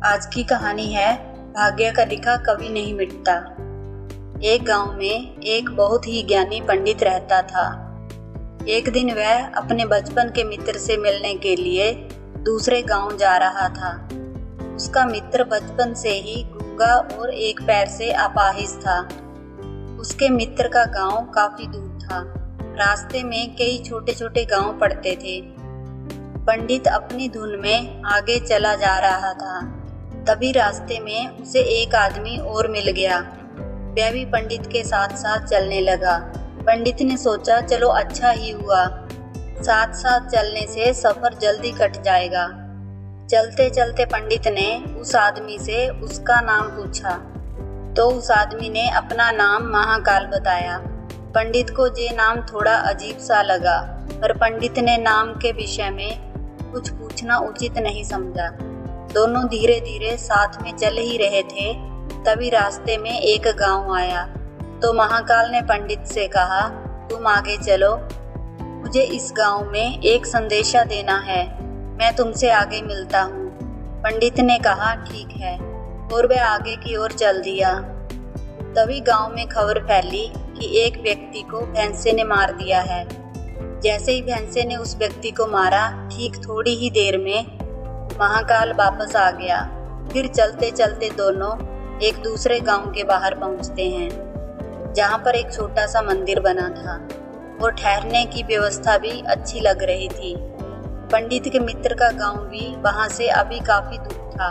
आज की कहानी है भाग्य का लिखा कभी नहीं मिटता। एक गांव में एक बहुत ही ज्ञानी पंडित रहता था। एक दिन वह अपने बचपन के मित्र से मिलने के लिए दूसरे गांव जा रहा था। उसका मित्र बचपन से ही गूंगा और एक पैर से अपाहिज था। उसके मित्र का गांव काफी दूर था। रास्ते में कई छोटे छोटे गांव पड़ते थे। पंडित अपनी धुन में आगे चला जा रहा था। तभी रास्ते में उसे एक आदमी और मिल गया। वह भी पंडित के साथ साथ चलने लगा। पंडित ने सोचा चलो अच्छा ही हुआ, साथ साथ चलने से सफर जल्दी कट जाएगा। चलते चलते पंडित ने उस आदमी से उसका नाम पूछा तो उस आदमी ने अपना नाम महाकाल बताया। पंडित को ये नाम थोड़ा अजीब सा लगा, पर पंडित ने नाम के विषय में कुछ पूछना उचित नहीं समझा। दोनों धीरे धीरे साथ में चल ही रहे थे। तभी रास्ते में एक गांव आया तो महाकाल ने पंडित से कहा, तुम आगे चलो, मुझे इस गांव में एक संदेशा देना है, मैं तुमसे आगे मिलता हूँ। पंडित ने कहा ठीक है, और वह आगे की ओर चल दिया। तभी गांव में खबर फैली कि एक व्यक्ति को भैंसे ने मार दिया है। जैसे ही भैंसे ने उस व्यक्ति को मारा, ठीक थोड़ी ही देर में महाकाल वापस आ गया। फिर चलते चलते दोनों एक दूसरे गांव के बाहर पहुंचते हैं, जहां पर एक छोटा सा मंदिर बना था और ठहरने की व्यवस्था भी अच्छी लग रही थी। पंडित के मित्र का गांव भी वहां से अभी काफी दूर था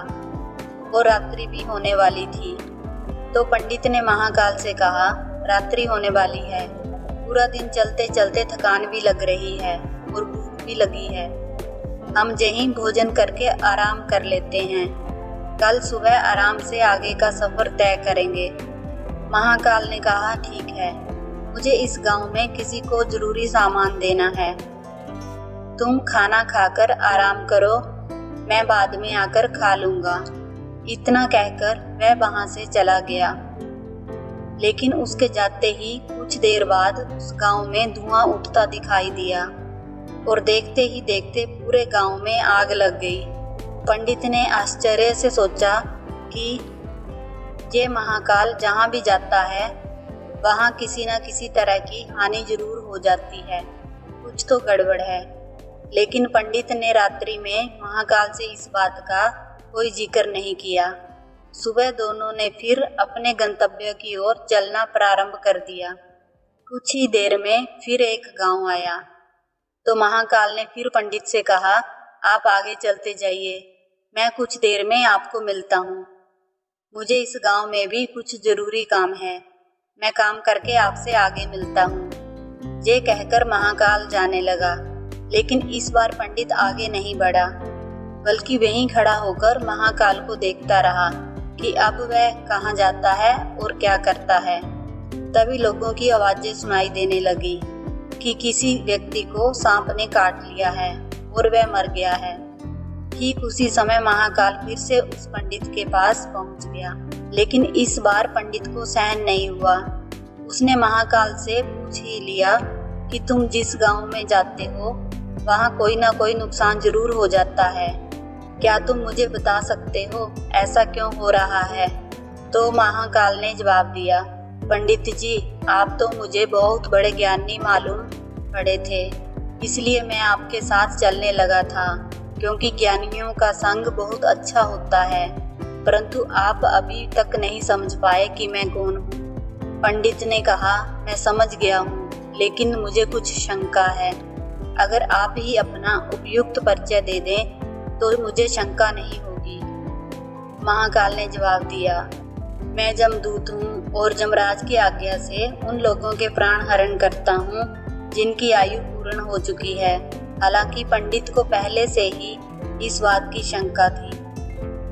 और रात्रि भी होने वाली थी। तो पंडित ने महाकाल से कहा, रात्रि होने वाली है, पूरा दिन चलते चलते थकान भी लग रही है और भूख भी लगी है, हम यहीं भोजन करके आराम कर लेते हैं, कल सुबह आराम से आगे का सफर तय करेंगे। महाकाल ने कहा ठीक है, मुझे इस गांव में किसी को जरूरी सामान देना है, तुम खाना खाकर आराम करो, मैं बाद में आकर खा लूंगा। इतना कहकर वह वहां से चला गया। लेकिन उसके जाते ही कुछ देर बाद उस गांव में धुआं उठता दिखाई दिया और देखते ही देखते पूरे गांव में आग लग गई। पंडित ने आश्चर्य से सोचा कि ये महाकाल जहां भी जाता है वहां किसी न किसी तरह की हानि जरूर हो जाती है, कुछ तो गड़बड़ है। लेकिन पंडित ने रात्रि में महाकाल से इस बात का कोई जिक्र नहीं किया। सुबह दोनों ने फिर अपने गंतव्य की ओर चलना प्रारंभ कर दिया। कुछ ही देर में फिर एक गांव आया तो महाकाल ने फिर पंडित से कहा, आप आगे चलते जाइए, मैं कुछ देर में आपको मिलता हूँ, मुझे इस गांव में भी कुछ जरूरी काम है, मैं काम करके आपसे आगे मिलता हूँ। ये कहकर महाकाल जाने लगा। लेकिन इस बार पंडित आगे नहीं बढ़ा, बल्कि वहीं खड़ा होकर महाकाल को देखता रहा कि अब वह कहाँ जाता है और क्या करता है। तभी लोगों की आवाजें सुनाई देने लगी कि किसी व्यक्ति को सांप ने काट लिया है और वह मर गया है। ठीक उसी समय महाकाल फिर से उस पंडित के पास पहुंच गया। लेकिन इस बार पंडित को सहन नहीं हुआ। उसने महाकाल से पूछ ही लिया कि तुम जिस गांव में जाते हो वहां कोई ना कोई नुकसान जरूर हो जाता है, क्या तुम मुझे बता सकते हो ऐसा क्यों हो रहा है? तो महाकाल ने जवाब दिया, पंडित जी, आप तो मुझे बहुत बड़े ज्ञानी मालूम पड़े थे, इसलिए मैं आपके साथ चलने लगा था, क्योंकि ज्ञानियों का संग बहुत अच्छा होता है, परंतु आप अभी तक नहीं समझ पाए कि मैं कौन हूँ। पंडित ने कहा, मैं समझ गया हूँ, लेकिन मुझे कुछ शंका है, अगर आप ही अपना उपयुक्त परिचय दे दें तो मुझे शंका नहीं होगी। महाकाल ने जवाब दिया, मैं जमदूत हूँ और जमराज की आज्ञा से उन लोगों के प्राण हरण करता हूँ जिनकी आयु पूर्ण हो चुकी है। हालांकि पंडित को पहले से ही इस बात की शंका थी,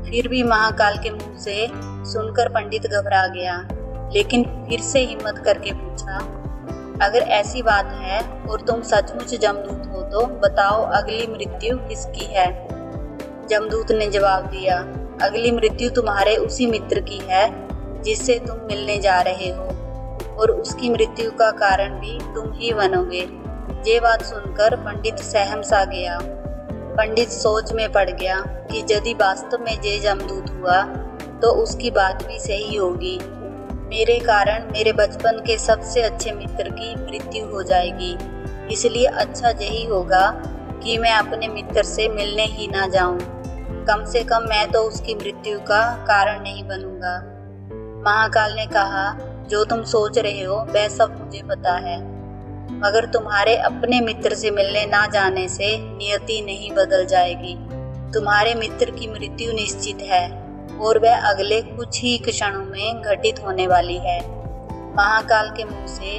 फिर भी महाकाल के मुंह से सुनकर पंडित घबरा गया। लेकिन फिर से हिम्मत करके पूछा, अगर ऐसी बात है और तुम सचमुच जमदूत हो तो बताओ अगली मृत्यु किसकी है? जमदूत ने जवाब दिया, अगली मृत्यु तुम्हारे उसी मित्र की है जिससे तुम मिलने जा रहे हो, और उसकी मृत्यु का कारण भी तुम ही बनोगे। ये बात सुनकर पंडित सहम सा गया। पंडित सोच में पड़ गया कि यदि वास्तव में ये जमदूत हुआ तो उसकी बात भी सही होगी। मेरे कारण मेरे बचपन के सबसे अच्छे मित्र की मृत्यु हो जाएगी, इसलिए अच्छा यही होगा कि मैं अपने मित्र से मिलने ही ना जाऊं। कम से कम मैं तो उसकी मृत्यु का कारण नहीं बनूंगा। महाकाल ने कहा, जो तुम सोच रहे हो वह सब मुझे पता है, मगर तुम्हारे अपने मित्र से मिलने ना जाने से नियति नहीं बदल जाएगी। तुम्हारे मित्र की मृत्यु निश्चित है और वह अगले कुछ ही क्षणों में घटित होने वाली है। महाकाल के मुंह से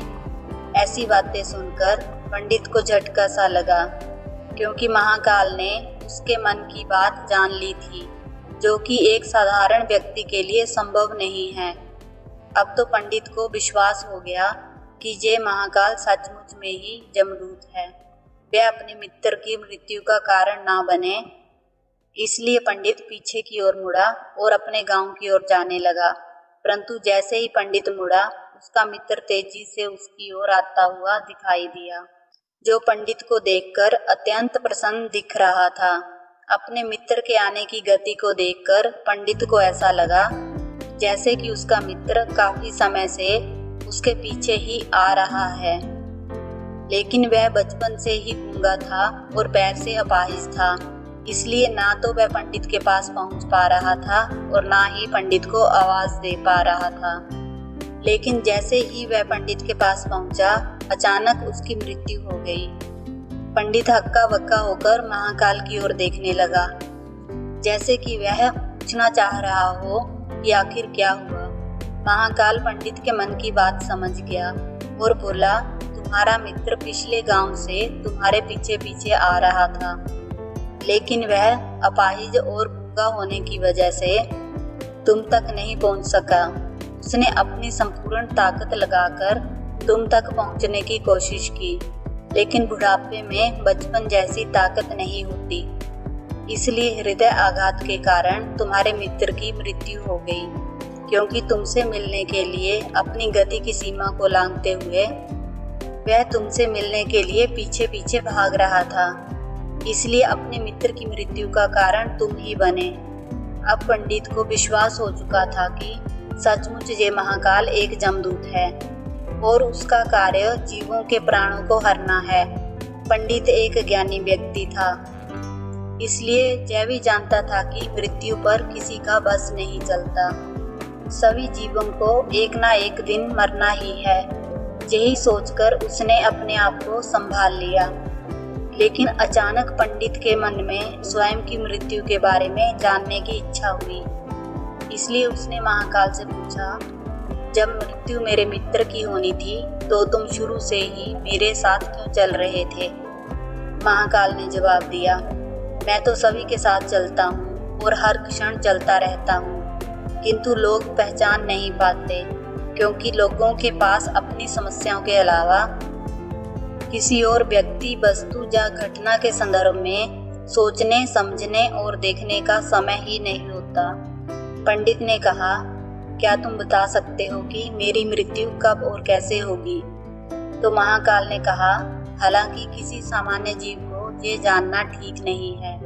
ऐसी बातें सुनकर पंडित को झटका सा लगा, क्योंकि महाकाल ने उसके मन की बात जान ली थी, जो कि एक साधारण व्यक्ति के लिए संभव नहीं है। अब तो पंडित को विश्वास हो गया कि ये महाकाल सचमुच में ही जमदूत है, वह अपने मित्र की मृत्यु का कारण ना बने। इसलिए पंडित पीछे की ओर मुड़ा और अपने गांव की ओर जाने लगा। परंतु जैसे ही पंडित मुड़ा, उसका मित्र तेजी से उसकी ओर आता हुआ दिखाई दिया, जो पंडित को देखकर अत्यंत प्रसन्न दिख रहा था। अपने मित्र के आने की गति को देखकर पंडित को ऐसा लगा जैसे कि उसका मित्र काफी समय से उसके पीछे ही आ रहा है। लेकिन वह बचपन से ही गूंगा था और पैर से अपाहिज था, इसलिए ना तो वह पंडित के पास पहुंच पा रहा था और ना ही पंडित को आवाज दे पा रहा था। लेकिन जैसे ही वह पंडित के पास पहुंचा, अचानक उसकी मृत्यु हो गई। पंडित हक्का बक्का होकर महाकाल की ओर देखने लगा, जैसे कि वह पूछना चाह रहा हो कि आखिर क्या हुआ। महाकाल पंडित के मन की बात समझ गया और बोला, तुम्हारा मित्र पिछले गांव से तुम्हारे पीछे पीछे आ रहा था, लेकिन वह अपाहिज और गूंगा होने की वजह से तुम तक नहीं पहुंच सका। उसने अपनी संपूर्ण ताकत लगाकर तुम तक पहुंचने की कोशिश की, लेकिन बुढ़ापे में बचपन जैसी ताकत नहीं होती, इसलिए हृदय आघात के कारण तुम्हारे मित्र की मृत्यु हो गई। क्योंकि तुमसे मिलने के लिए अपनी गति की सीमा को लांघते हुए वह तुमसे मिलने के लिए पीछे पीछे भाग रहा था, इसलिए अपने मित्र की मृत्यु का कारण तुम ही बने। अब पंडित को विश्वास हो चुका था कि सचमुच ये महाकाल एक जमदूत है और उसका कार्य जीवों के प्राणों को हरना है। पंडित एक ज्ञानी व्यक्ति था, इसलिए यह भी जानता था कि मृत्यु पर किसी का बस नहीं चलता। सभी जीवों को एक ना एक दिन मरना ही है। यही सोचकर उसने अपने आप को संभाल लिया। लेकिन अचानक पंडित के मन में स्वयं की मृत्यु के बारे में जानने की इच्छा हुई, इसलिए उसने महाकाल से पूछा, जब मृत्यु मेरे मित्र की होनी थी तो तुम शुरू से ही मेरे साथ क्यों चल रहे थे? महाकाल ने जवाब दिया, मैं तो सभी के साथ चलता हूँ और हर क्षण चलता रहता हूँ, किंतु लोग पहचान नहीं पाते, क्योंकि लोगों के पास अपनी समस्याओं के अलावा किसी और व्यक्ति, वस्तु या घटना के संदर्भ में सोचने, समझने और देखने का समय ही नहीं होता। पंडित ने कहा, क्या तुम बता सकते हो कि मेरी मृत्यु कब और कैसे होगी? तो महाकाल ने कहा, हालांकि किसी सामान्य जीव को ये जानना ठीक नहीं है,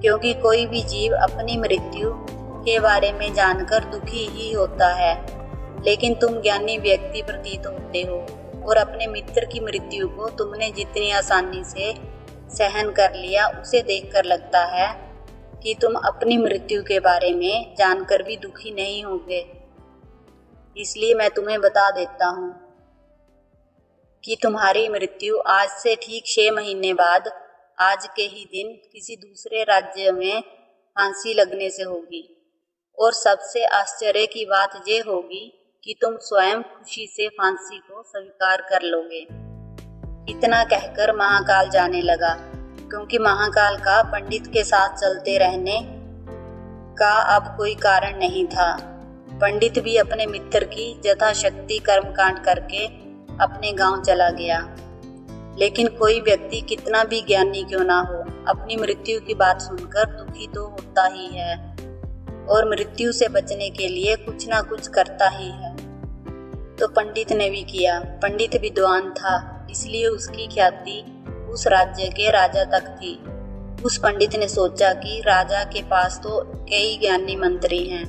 क्योंकि कोई भी जीव अपनी मृत्यु के बारे में जानकर दुखी ही होता है। लेकिन तुम ज्ञानी व्यक्ति प्रतीत होते हो और अपने मित्र की मृत्यु को तुमने जितनी आसानी से सहन कर लिया, उसे देखकर लगता है कि तुम अपनी मृत्यु के बारे में जानकर भी दुखी नहीं होगे। इसलिए मैं तुम्हें बता देता हूँ कि तुम्हारी मृत्यु आज से ठीक 6 महीने बाद आज के ही दिन किसी दूसरे राज्य में फांसी लगने से होगी। और सबसे आश्चर्य की बात ये होगी कि तुम स्वयं खुशी से फांसी को स्वीकार कर लोगे। इतना कहकर महाकाल जाने लगा, क्योंकि महाकाल का पंडित के साथ चलते रहने का अब कोई कारण नहीं था। पंडित भी अपने मित्र की यथाशक्ति कर्मकांड करके अपने गांव चला गया। लेकिन कोई व्यक्ति कितना भी ज्ञानी क्यों ना हो, अपनी मृत्यु की बात सुनकर दुखी तो होता ही है और मृत्यु से बचने के लिए कुछ ना कुछ करता ही है। तो पंडित ने भी किया। पंडित विद्वान था, इसलिए उसकी ख्याति उस राज्य के राजा तक थी। उस पंडित ने सोचा कि राजा के पास तो कई ज्ञानी मंत्री हैं,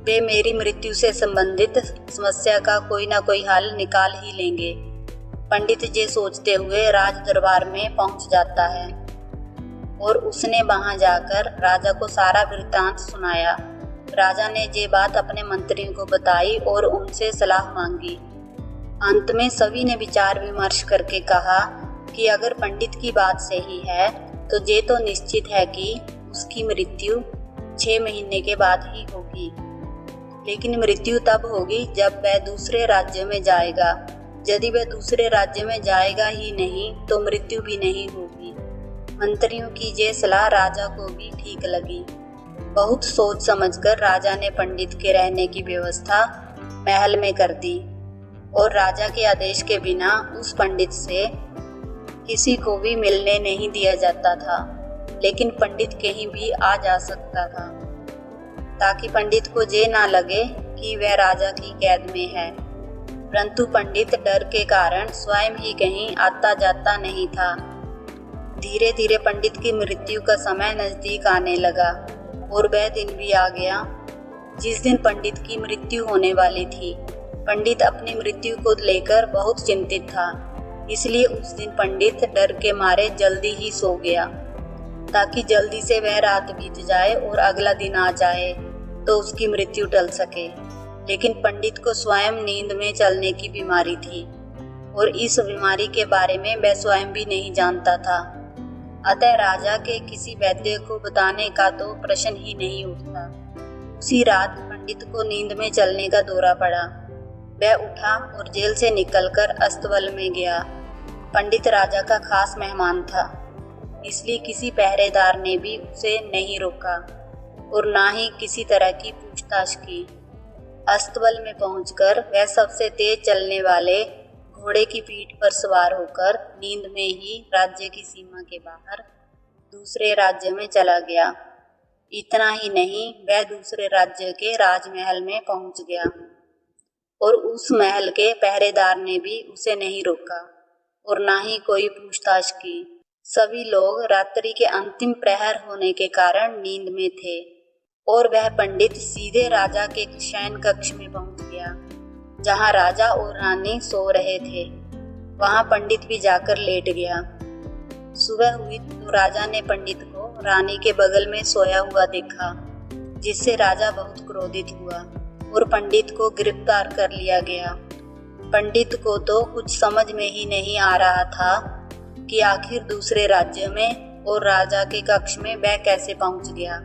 वे मेरी मृत्यु से संबंधित समस्या का कोई ना कोई हल निकाल ही लेंगे। पंडित ये सोचते हुए राज दरबार में पहुंच जाता है और उसने वहां जाकर राजा को सारा वृत्तांत सुनाया। राजा ने ये बात अपने मंत्रियों को बताई और उनसे सलाह मांगी। अंत में सभी ने विचार विमर्श करके कहा कि अगर पंडित की बात सही है तो ये तो निश्चित है कि उसकी मृत्यु 6 महीने के बाद ही होगी, लेकिन मृत्यु तब होगी जब वह दूसरे राज्य में जाएगा। यदि वह दूसरे राज्य में जाएगा ही नहीं तो मृत्यु भी नहीं होगी। मंत्रियों की ये सलाह राजा को भी ठीक लगी। बहुत सोच समझकर राजा ने पंडित के रहने की व्यवस्था महल में कर दी और राजा के आदेश के बिना उस पंडित से किसी को भी मिलने नहीं दिया जाता था, लेकिन पंडित कहीं भी आ जा सकता था ताकि पंडित को ये ना लगे कि वह राजा की कैद में है। परंतु पंडित डर के कारण स्वयं ही कहीं आता जाता नहीं था। धीरे धीरे पंडित की मृत्यु का समय नजदीक आने लगा और वह दिन भी आ गया जिस दिन पंडित की मृत्यु होने वाली थी। पंडित अपनी मृत्यु को लेकर बहुत चिंतित था, इसलिए उस दिन पंडित डर के मारे जल्दी ही सो गया ताकि जल्दी से वह रात बीत जाए और अगला दिन आ जाए तो उसकी मृत्यु टल सके। लेकिन पंडित को स्वयं नींद में चलने की बीमारी थी और इस बीमारी के बारे में वह स्वयं भी नहीं जानता था। अतः राजा के किसी वैद्य को बताने का तो प्रश्न ही नहीं उठता। उसी रात पंडित को नींद में चलने का दौरा पड़ा। वह उठा और जेल से निकलकर अस्तबल में गया। पंडित राजा का खास मेहमान था, इसलिए किसी पहरेदार ने भी उसे नहीं रोका और ना ही किसी तरह की पूछताछ की। अस्तबल में पहुंचकर वह सबसे तेज चलने वाले घोड़े की पीठ पर सवार होकर नींद में ही राज्य की सीमा के बाहर दूसरे राज्य में चला गया। इतना ही नहीं, वह दूसरे राज्य के राजमहल में पहुंच गया और उस महल के पहरेदार ने भी उसे नहीं रोका और ना ही कोई पूछताछ की। सभी लोग रात्रि के अंतिम प्रहर होने के कारण नींद में थे और वह पंडित सीधे राजा के शयन कक्ष में पहुंच गया जहां राजा और रानी सो रहे थे। वहां पंडित भी जाकर लेट गया। सुबह हुई तो राजा ने पंडित को रानी के बगल में सोया हुआ देखा, जिससे राजा बहुत क्रोधित हुआ और पंडित को गिरफ्तार कर लिया गया। पंडित को तो कुछ समझ में ही नहीं आ रहा था कि आखिर दूसरे राज्य में और राजा के कक्ष में वह कैसे पहुंच गया।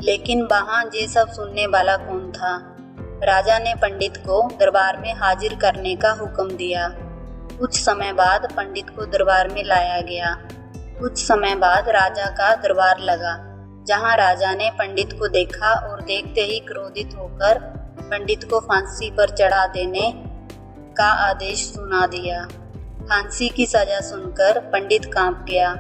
लेकिन वहां ये सब सुनने वाला कौन था। राजा ने पंडित को दरबार में हाजिर करने का हुक्म दिया। कुछ समय बाद पंडित को दरबार में लाया गया। कुछ समय बाद राजा का दरबार लगा, जहां राजा ने पंडित को देखा और देखते ही क्रोधित होकर पंडित को फांसी पर चढ़ा देने का आदेश सुना दिया। फांसी की सजा सुनकर पंडित कांप गया।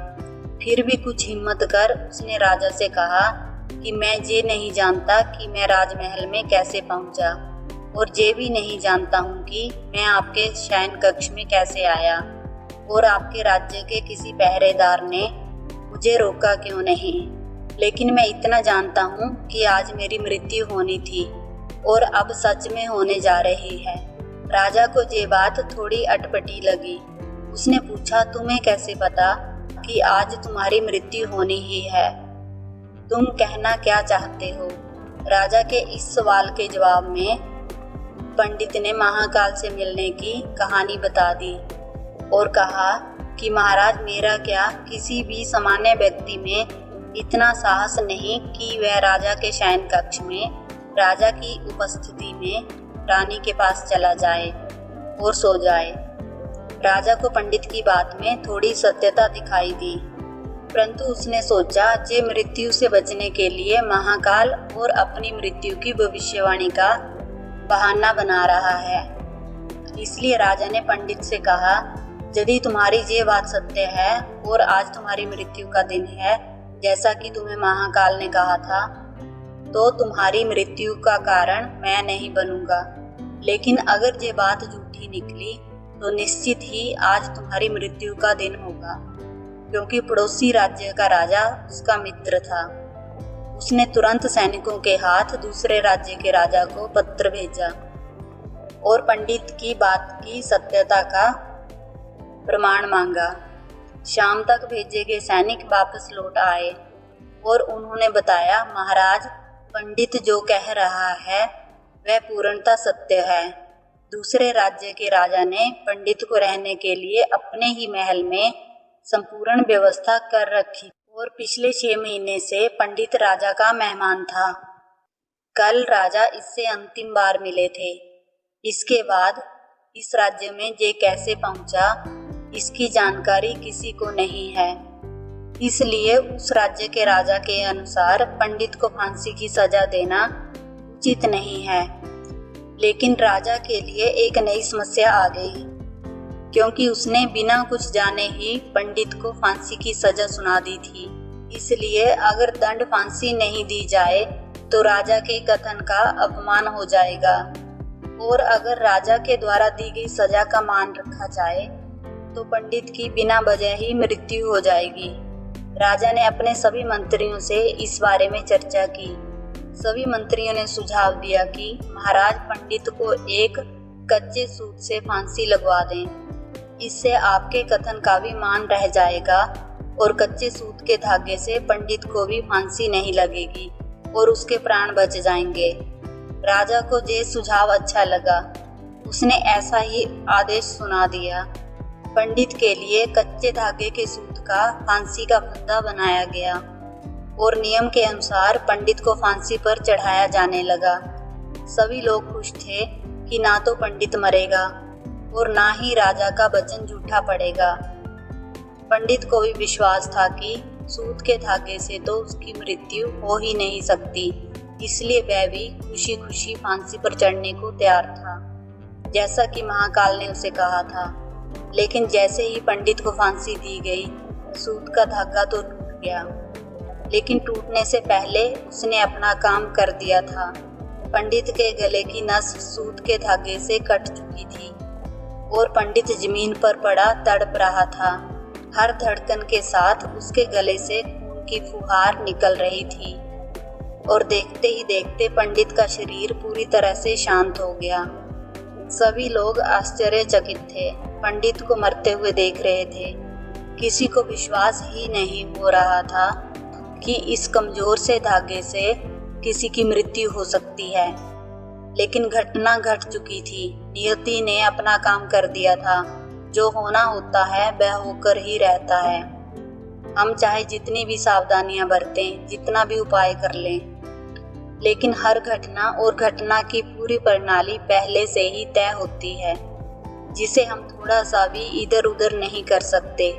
फिर भी कुछ हिम्मत कर उसने राजा से कहा कि मैं ये नहीं जानता कि मैं राजमहल में कैसे पहुंचा और ये भी नहीं जानता हूँ कि मैं आपके शयन कक्ष में कैसे आया और आपके राज्य के किसी पहरेदार ने मुझे रोका क्यों नहीं। लेकिन मैं इतना जानता हूँ कि आज मेरी मृत्यु होनी थी और अब सच में होने जा रही है। राजा को ये बात थोड़ी अटपटी लगी। उसने पूछा, तुम्हें कैसे पता कि आज तुम्हारी मृत्यु होनी ही है? तुम कहना क्या चाहते हो? राजा के इस सवाल के जवाब में पंडित ने महाकाल से मिलने की कहानी बता दी और कहा कि महाराज, मेरा क्या किसी भी सामान्य व्यक्ति में इतना साहस नहीं कि वह राजा के शयन कक्ष में राजा की उपस्थिति में रानी के पास चला जाए और सो जाए। राजा को पंडित की बात में थोड़ी सत्यता दिखाई दी, परंतु उसने सोचा जे मृत्यु से बचने के लिए महाकाल और अपनी मृत्यु की भविष्यवाणी का बहाना बना रहा है। इसलिए राजा ने पंडित से कहा, यदि तुम्हारी ये बात सत्य है और आज तुम्हारी मृत्यु का दिन है जैसा कि तुम्हें महाकाल ने कहा था, तो तुम्हारी मृत्यु का कारण मैं नहीं बनूंगा। लेकिन अगर ये बात झूठी निकली तो निश्चित ही आज तुम्हारी मृत्यु का दिन होगा। क्योंकि पड़ोसी राज्य का राजा उसका मित्र था। उसने तुरंत सैनिकों के हाथ दूसरे राज्य के राजा को पत्र भेजा और पंडित की बात की सत्यता का प्रमाण मांगा। शाम तक भेजे गए सैनिक वापस लौट आए और उन्होंने बताया, महाराज, पंडित जो कह रहा है वह पूर्णतः सत्य है। दूसरे राज्य के राजा ने पंडित को रहने के लिए अपने ही महल में संपूर्ण व्यवस्था कर रखी और पिछले 6 महीने से पंडित राजा का मेहमान था। कल राजा इससे अंतिम बार मिले थे। इसके बाद इस राज्य में ये कैसे पहुंचा, इसकी जानकारी किसी को नहीं है। इसलिए उस राज्य के राजा के अनुसार पंडित को फांसी की सजा देना उचित नहीं है। लेकिन राजा के लिए एक नई समस्या आ गई, क्योंकि उसने बिना कुछ जाने ही पंडित को फांसी की सजा सुना दी थी। इसलिए अगर दंड फांसी नहीं दी जाए तो राजा के कथन का अपमान हो जाएगा, और अगर राजा के द्वारा दी गई सजा का मान रखा जाए तो पंडित की बिना वजह ही मृत्यु हो जाएगी। राजा ने अपने सभी मंत्रियों से इस बारे में चर्चा की। सभी मंत्रियों ने सुझाव दिया कि महाराज, पंडित को एक कच्चे सूत से फांसी लगवा दें। इससे आपके कथन का भी मान रह जाएगा और कच्चे सूत के धागे से पंडित को भी फांसी नहीं लगेगी और उसके प्राण बच जाएंगे। राजा को ये सुझाव अच्छा लगा। उसने ऐसा ही आदेश सुना दिया। पंडित के लिए कच्चे धागे के सूत का फांसी का फंदा बनाया गया और नियम के अनुसार पंडित को फांसी पर चढ़ाया जाने लगा। सभी लोग खुश थे कि ना तो पंडित मरेगा और ना ही राजा का वचन झूठा पड़ेगा। पंडित को भी विश्वास था कि सूत के धागे से तो उसकी मृत्यु हो ही नहीं सकती, इसलिए वह भी खुशी खुशी फांसी पर चढ़ने को तैयार था, जैसा कि महाकाल ने उसे कहा था। लेकिन जैसे ही पंडित को फांसी दी गई, सूत का धागा तो टूट गया, लेकिन टूटने से पहले उसने अपना काम कर दिया था। पंडित के गले की नस सूत के धागे से कट चुकी थी और पंडित जमीन पर पड़ा तड़प रहा था। हर धड़कन के साथ उसके गले से खून की फुहार निकल रही थी और देखते ही देखते पंडित का शरीर पूरी तरह से शांत हो गया। सभी लोग आश्चर्यचकित थे, पंडित को मरते हुए देख रहे थे। किसी को विश्वास ही नहीं हो रहा था कि इस कमजोर से धागे से किसी की मृत्यु हो सकती है। लेकिन घटना घट चुकी थी। नियति ने अपना काम कर दिया था। जो होना होता है वह होकर ही रहता है। हम चाहे जितनी भी सावधानियां बरतें, जितना भी उपाय कर लें, लेकिन हर घटना और घटना की पूरी प्रणाली पहले से ही तय होती है, जिसे हम थोड़ा सा भी इधर उधर नहीं कर सकते।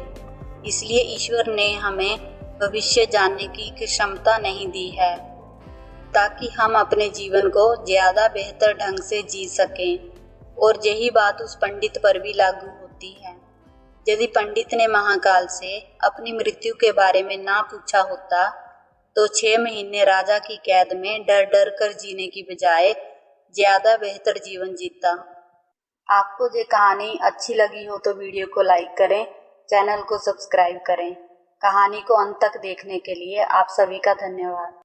इसलिए ईश्वर ने हमें भविष्य जानने की क्षमता नहीं दी है, ताकि हम अपने जीवन को ज्यादा बेहतर ढंग से जी सकें। और यही बात उस पंडित पर भी लागू होती है। यदि पंडित ने महाकाल से अपनी मृत्यु के बारे में ना पूछा होता तो 6 महीने राजा की कैद में डर डर कर जीने की बजाय ज्यादा बेहतर जीवन जीता। आपको ये कहानी अच्छी लगी हो तो वीडियो को लाइक करें, चैनल को सब्सक्राइब करें। कहानी को अंत तक देखने के लिए आप सभी का धन्यवाद।